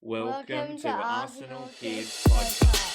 Welcome to Arsenal Kids Podcast.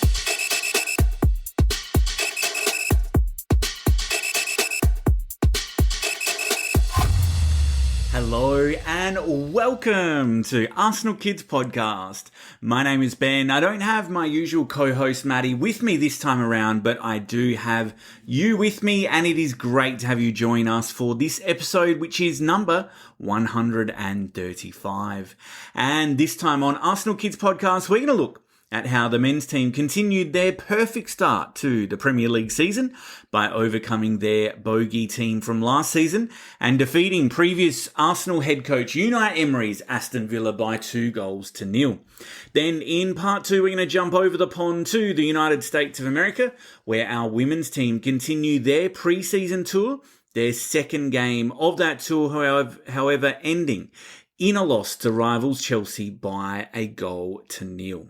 Hello and welcome to Arsenal Kids Podcast. My name is Ben. I don't have my usual co-host Madi with me this time around, but I do have you with me, and it is great to have you join us for this episode, which is number 135. And this time on Arsenal Kids Podcast, we're going to look at how the men's team continued their perfect start to the Premier League season by overcoming their bogey team from last season and defeating previous Arsenal head coach Unai Emery's Aston Villa by 2-0. Then in part 2, we're going to jump over the pond to the United States of America, where our women's team continue their pre-season tour, their second game of that tour, however, ending in a loss to rivals Chelsea by 1-0.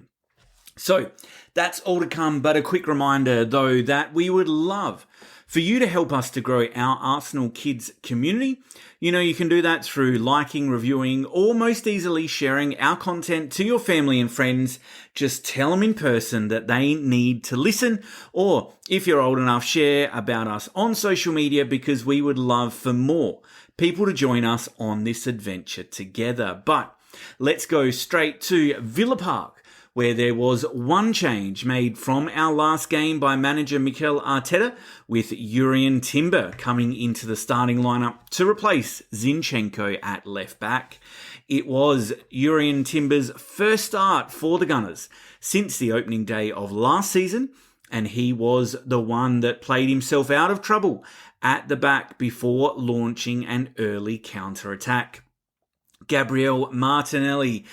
So that's all to come, but a quick reminder though that we would love for you to help us to grow our Arsenal Kids community. You know, you can do that through liking, reviewing, or most easily sharing our content to your family and friends. Just tell them in person that they need to listen, or if you're old enough, share about us on social media, because we would love for more people to join us on this adventure together. But let's go straight to Villa Park, where there was one change made from our last game by manager Mikel Arteta, with Jurrien Timber coming into the starting lineup to replace Zinchenko at left back. It was Jurrien Timber's first start for the Gunners since the opening day of last season, and he was the one that played himself out of trouble at the back before launching an early counter-attack. Gabriel Martinelli,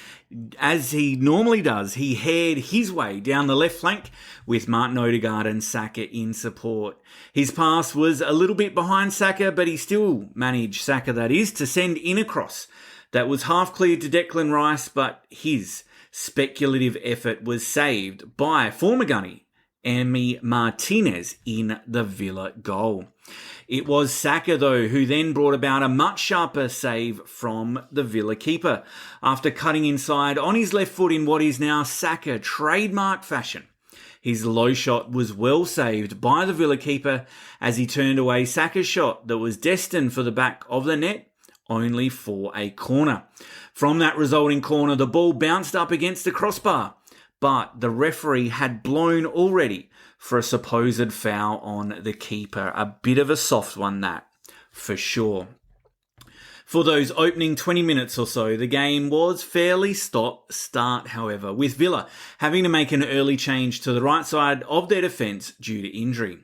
as he normally does, he haired his way down the left flank with Martin Odegaard and Saka in support. His pass was a little bit behind Saka, but he still managed, Saka that is, to send in a cross that was half cleared to Declan Rice, but his speculative effort was saved by former gunny Emi Martinez in the Villa goal. It was Saka, though, who then brought about a much sharper save from the Villa keeper after cutting inside on his left foot in what is now Saka trademark fashion. His low shot was well saved by the Villa keeper as he turned away Saka's shot that was destined for the back of the net, only for a corner. From that resulting corner, the ball bounced up against the crossbar, but the referee had blown already for a supposed foul on the keeper. A bit of a soft one, that, for sure. For those opening 20 minutes or so, the game was fairly stop-start, however, with Villa having to make an early change to the right side of their defence due to injury.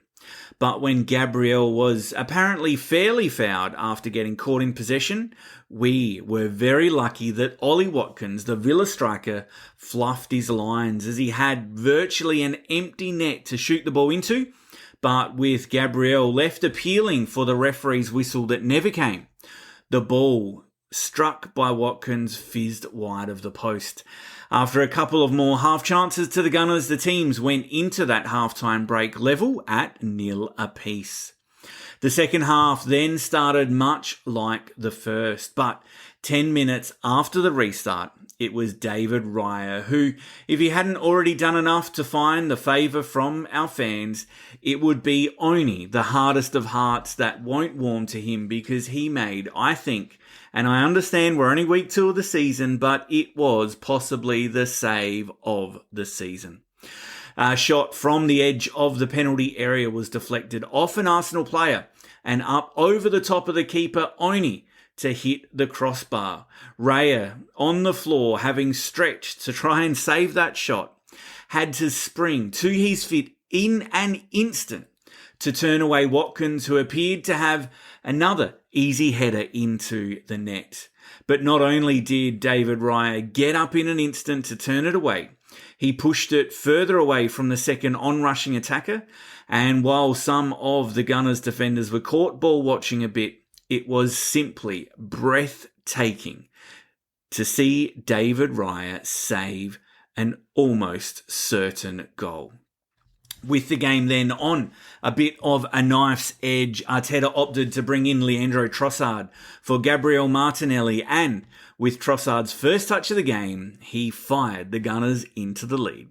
But when Gabriel was apparently fairly fouled after getting caught in possession, we were very lucky that Ollie Watkins, the Villa striker, fluffed his lines as he had virtually an empty net to shoot the ball into, but with Gabriel left appealing for the referee's whistle that never came, the ball struck by Watkins fizzed wide of the post. After a couple of more half chances to the Gunners, the teams went into that halftime break level at 0 apiece. The second half then started much like the first, but 10 minutes after the restart, it was David Raya who, if he hadn't already done enough to find the favour from our fans, it would be only the hardest of hearts that won't warm to him, because he made, I think, and I understand we're only week 2 of the season, but it was possibly the save of the season. A shot from the edge of the penalty area was deflected off an Arsenal player and up over the top of the keeper, only to hit the crossbar. Raya, on the floor, having stretched to try and save that shot, had to spring to his feet in an instant to turn away Watkins, who appeared to have another easy header into the net. But not only did David Raya get up in an instant to turn it away, he pushed it further away from the second on-rushing attacker, and while some of the Gunners' defenders were caught ball watching a bit, it was simply breathtaking to see David Raya save an almost certain goal. With the game then on a bit of a knife's edge, Arteta opted to bring in Leandro Trossard for Gabriel Martinelli, and With Trossard's first touch of the game, he fired the Gunners into the lead.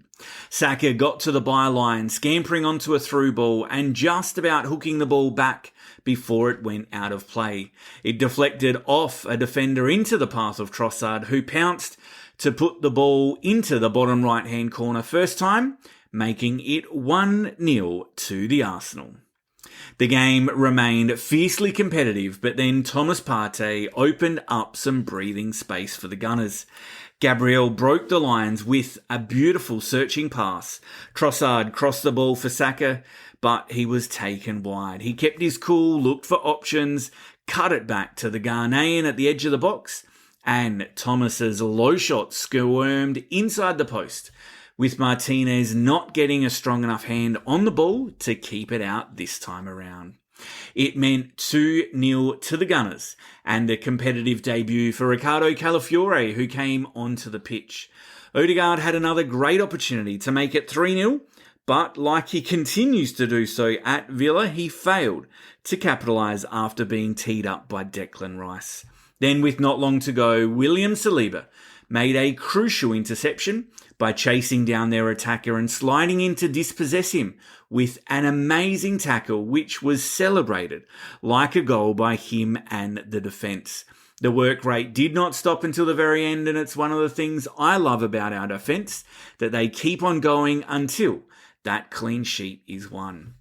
Saka got to the byline, scampering onto a through ball and just about hooking the ball back before it went out of play. It deflected off a defender into the path of Trossard, who pounced to put the ball into the bottom right-hand corner first time, making it 1-0 to the Arsenal. The game remained fiercely competitive, but then Thomas Partey opened up some breathing space for the Gunners. Gabriel broke the lines with a beautiful searching pass. Trossard crossed the ball for Saka, but he was taken wide. He kept his cool, looked for options, cut it back to the Ghanaian at the edge of the box, and Thomas's low shot squirmed inside the post, with Martinez not getting a strong enough hand on the ball to keep it out this time around. It meant 2-0 to the Gunners and a competitive debut for Ricardo Calafiore, who came onto the pitch. Odegaard had another great opportunity to make it 3-0, but like he continues to do so at Villa, he failed to capitalise after being teed up by Declan Rice. Then, with not long to go, William Saliba made a crucial interception by chasing down their attacker and sliding in to dispossess him with an amazing tackle, which was celebrated like a goal by him and the defence. The work rate did not stop until the very end, and it's one of the things I love about our defence, that they keep on going until that clean sheet is won.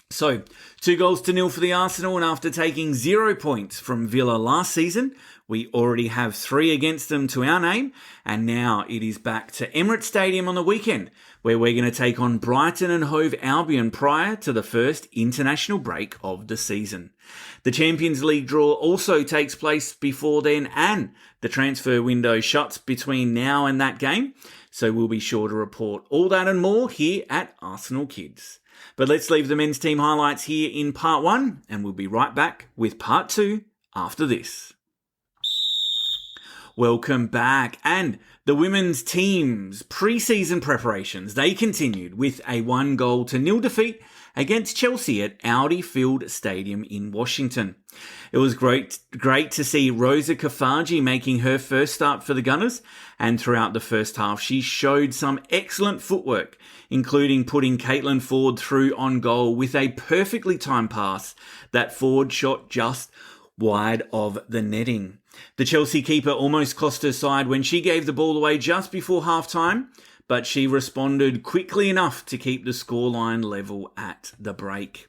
So, 2-0 for the Arsenal, and after taking 0 points from Villa last season, we already have 3 against them to our name, and now it is back to Emirates Stadium on the weekend, where we're going to take on Brighton and Hove Albion prior to the first international break of the season. The Champions League draw also takes place before then, and the transfer window shuts between now and that game, so we'll be sure to report all that and more here at Arsenal Kids. But let's leave the men's team highlights here in part 1, and we'll be right back with part 2 after this. Welcome back, and the women's team's pre-season preparations, they continued with a 1-0 defeat against Chelsea at Audi Field Stadium in Washington. It was great to see Rosa Kafaji making her first start for the Gunners, and throughout the first half she showed some excellent footwork, including putting Caitlin Ford through on goal with a perfectly timed pass that Ford shot just wide of the netting. The Chelsea keeper almost cost her side when she gave the ball away just before half-time, but she responded quickly enough to keep the scoreline level at the break.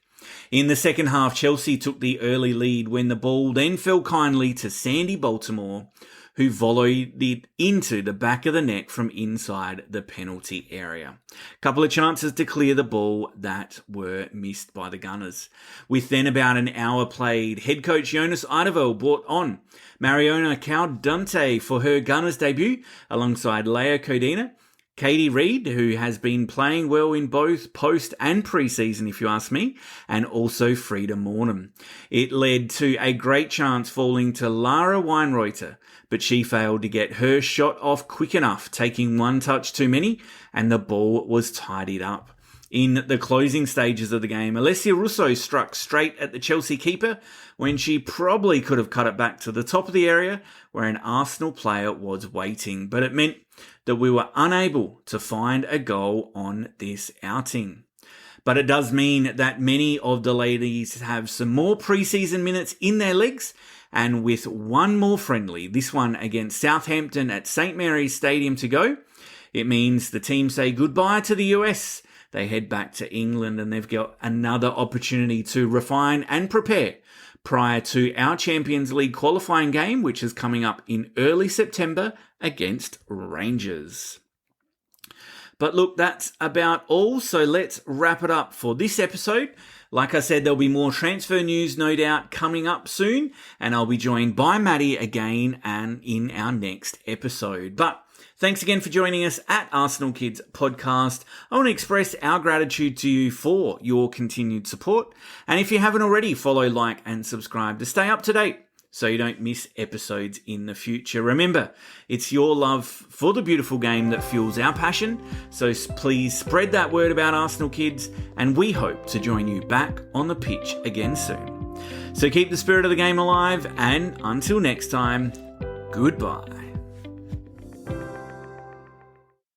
In the second half, Chelsea took the early lead when the ball then fell kindly to Sandy Baltimore, who volleyed it into the back of the net from inside the penalty area. A couple of chances to clear the ball that were missed by the Gunners. With then about an hour played, head coach Jonas Eidevall brought on Mariona Caudante for her Gunners debut alongside Leia Codina, Katie Reid, who has been playing well in both post and pre-season, if you ask me, and also Frida Mornham. It led to a great chance falling to Lara Weinreuter, but she failed to get her shot off quick enough, taking one touch too many, and the ball was tidied up. In the closing stages of the game, Alessia Russo struck straight at the Chelsea keeper when she probably could have cut it back to the top of the area where an Arsenal player was waiting, but it meant that we were unable to find a goal on this outing. But it does mean that many of the ladies have some more pre-season minutes in their legs, and with one more friendly, this one against Southampton at St Mary's Stadium to go, it means the team say goodbye to the US. They head back to England and they've got another opportunity to refine and prepare prior to our Champions League qualifying game, which is coming up in early September against Rangers. But look, that's about all, so let's wrap it up for this episode. Like I said, there'll be more transfer news, no doubt, coming up soon, and I'll be joined by Madi again and in our next episode. But thanks again for joining us at Arsenal Kids Podcast. I want to express our gratitude to you for your continued support. And if you haven't already, follow, like, and subscribe to stay up to date so you don't miss episodes in the future. Remember, it's your love for the beautiful game that fuels our passion. So please spread that word about Arsenal Kids, and we hope to join you back on the pitch again soon. So keep the spirit of the game alive, and until next time, goodbye.